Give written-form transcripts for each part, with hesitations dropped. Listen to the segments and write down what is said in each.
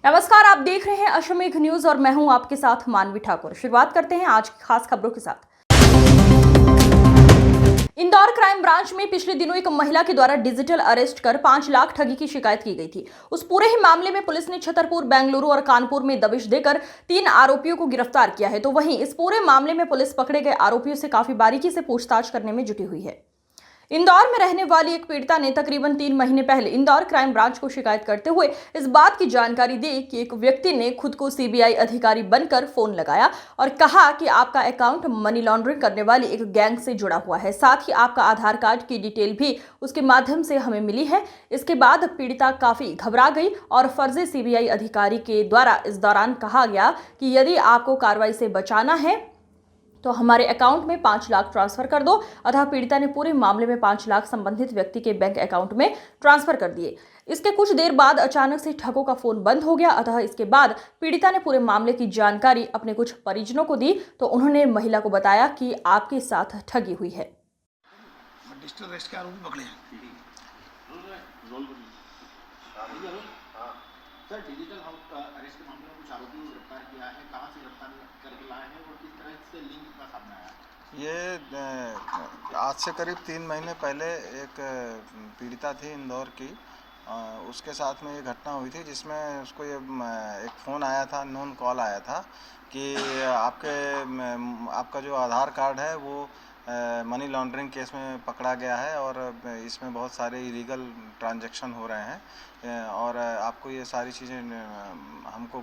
नमस्कार, आप देख रहे हैं अश्वमेघ न्यूज और मैं हूं आपके साथ मानवी ठाकुर। शुरुआत करते हैं आज की खास खबरों के साथ। इंदौर क्राइम ब्रांच में पिछले दिनों एक महिला के द्वारा डिजिटल अरेस्ट कर 5 लाख ठगी की शिकायत की गई थी। उस पूरे ही मामले में पुलिस ने छतरपुर, बेंगलुरु और कानपुर में दबिश देकर 3 आरोपियों को गिरफ्तार किया है। तो वहीं इस पूरे मामले में पुलिस पकड़े गए आरोपियों से काफी बारीकी से पूछताछ करने में जुटी हुई है। इंदौर में रहने वाली एक पीड़िता ने तकरीबन 3 महीने पहले इंदौर क्राइम ब्रांच को शिकायत करते हुए इस बात की जानकारी दी कि एक व्यक्ति ने खुद को सीबीआई अधिकारी बनकर फोन लगाया और कहा कि आपका अकाउंट मनी लॉन्ड्रिंग करने वाली एक गैंग से जुड़ा हुआ है, साथ ही आपका आधार कार्ड की डिटेल भी उसके माध्यम से हमें मिली है। इसके बाद पीड़िता काफी घबरा गई और फर्जी सीबीआई अधिकारी के द्वारा इस दौरान कहा गया कि यदि आपको कार्रवाई से बचाना है तो हमारे अकाउंट में 5 लाख ट्रांसफर कर दो। अतः पीड़िता ने पूरे मामले में 5 लाख संबंधित व्यक्ति के बैंक अकाउंट में ट्रांसफर कर दिए। इसके कुछ देर बाद अचानक से ठगों का फोन बंद हो गया। अतः इसके बाद पीड़िता ने पूरे मामले की जानकारी अपने कुछ परिजनों को दी तो उन्होंने महिला को बताया कि आपके साथ ठगी हुई है। डिजिटल अरेस्ट के आरोपी पकड़े हैं। सर, डिजिटल अरेस्ट के मामले में कुछ आरोपियों को गिरफ्तार किया है। कहां से गिरफ्तार करके लाए हैं और किस तरह से लिंक का सामने आया? ये आज से करीब 3 महीने पहले एक पीड़िता थी इंदौर की। उसके साथ में ये घटना हुई थी जिसमें उसको ये एक फ़ोन आया था, अननोन कॉल आया था कि आपका जो आधार कार्ड है वो मनी लॉन्ड्रिंग केस में पकड़ा गया है और इसमें बहुत सारे इलीगल ट्रांजैक्शन हो रहे हैं और आपको ये सारी चीज़ें हमको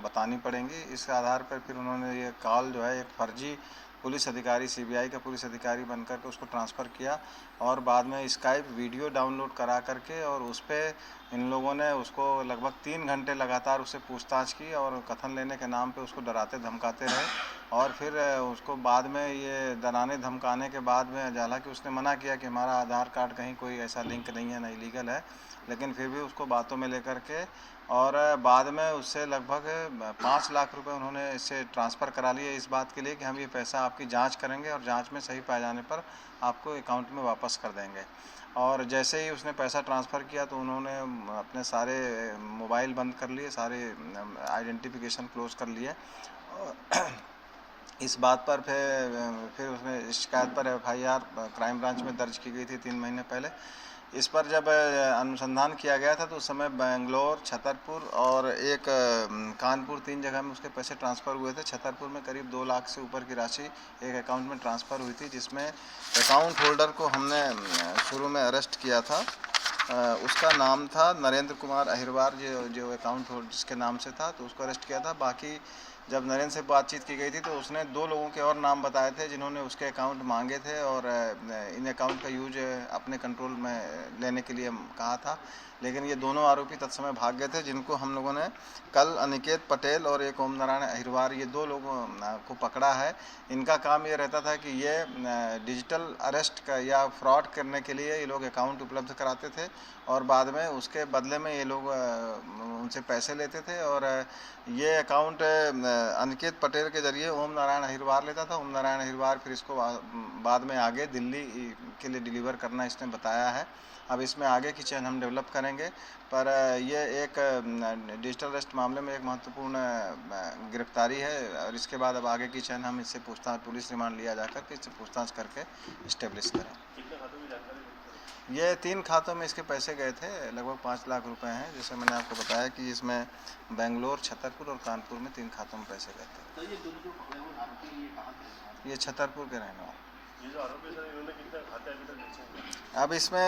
बतानी पड़ेंगी। इस आधार पर फिर उन्होंने ये कॉल जो है एक फर्जी पुलिस अधिकारी, सीबीआई का पुलिस अधिकारी बनकर के उसको ट्रांसफ़र किया और बाद में स्काइप वीडियो डाउनलोड करा करके और उस पर इन लोगों ने उसको लगभग 3 घंटे लगातार उससे पूछताछ की और कथन लेने के नाम पे उसको डराते धमकाते रहे और फिर उसको बाद में ये डराने धमकाने के बाद में हालांकि उसने मना किया कि हमारा आधार कार्ड कहीं कोई ऐसा लिंक नहीं है, ना इलीगल है, लेकिन फिर भी उसको बातों में लेकर के और बाद में उससे लगभग 5 लाख रुपए उन्होंने इससे ट्रांसफ़र करा लिए इस बात के लिए कि हम ये पैसा आपकी जांच करेंगे और जांच में सही पाए जाने पर आपको अकाउंट में वापस कर देंगे। और जैसे ही उसने पैसा ट्रांसफ़र किया तो उन्होंने अपने सारे मोबाइल बंद कर लिए, सारे आइडेंटिफिकेशन क्लोज़ कर लिए। इस बात पर फिर उसमें शिकायत पर एफआईआर क्राइम ब्रांच में दर्ज की गई थी 3 महीने पहले। इस पर जब अनुसंधान किया गया था तो उस समय बेंगलोर, छतरपुर और एक कानपुर 3 जगह में उसके पैसे ट्रांसफ़र हुए थे। छतरपुर में करीब 2 लाख से ऊपर की राशि एक अकाउंट में ट्रांसफ़र हुई थी जिसमें अकाउंट होल्डर को हमने शुरू में अरेस्ट किया था। उसका नाम था नरेंद्र कुमार अहिरवार, जो अकाउंट होल्डर जिसके नाम से था, तो उसको अरेस्ट किया था। बाकी जब नरेंद्र से बातचीत की गई थी तो उसने 2 लोगों के और नाम बताए थे जिन्होंने उसके अकाउंट मांगे थे और इन अकाउंट का यूज अपने कंट्रोल में लेने के लिए कहा था, लेकिन ये दोनों आरोपी तत्समय भाग गए थे, जिनको हम लोगों ने कल अनिकेत पटेल और एक ओम नारायण अहिरवार, ये 2 लोगों को पकड़ा है। इनका काम ये रहता था कि ये डिजिटल अरेस्ट का या फ्रॉड करने के लिए ये लोग अकाउंट उपलब्ध कराते थे और बाद में उसके बदले में ये लोग उनसे पैसे लेते थे और ये अकाउंट अनिकेत पटेल के ज़रिए ओम नारायण अहिरवार लेता था। ओम नारायण अहिरवार फिर इसको बाद में आगे दिल्ली के लिए डिलीवर करना इसने बताया है। अब इसमें आगे की चेन हम डेवलप करेंगे, पर ये एक डिजिटल अरेस्ट मामले में एक महत्वपूर्ण गिरफ्तारी है और इसके बाद अब आगे की चेन हम इससे पूछताछ, पुलिस रिमांड लिया जाकर के इससे पूछताछ करके इस्टेब्लिश करें। ये 3 खातों में इसके पैसे गए थे, लगभग 5 लाख रुपए हैं। जैसे मैंने आपको बताया कि इसमें बेंगलोर, छतरपुर और कानपुर में 3 खातों में पैसे गए थे। तो ये दोनों जो पकड़े हुए आरोपी ये कहां से? ये छतरपुर के रहने वाले। ये जो आरोपी सर, इन्होंने कितने खाते अभी तक बेचे हैं? अब इसमें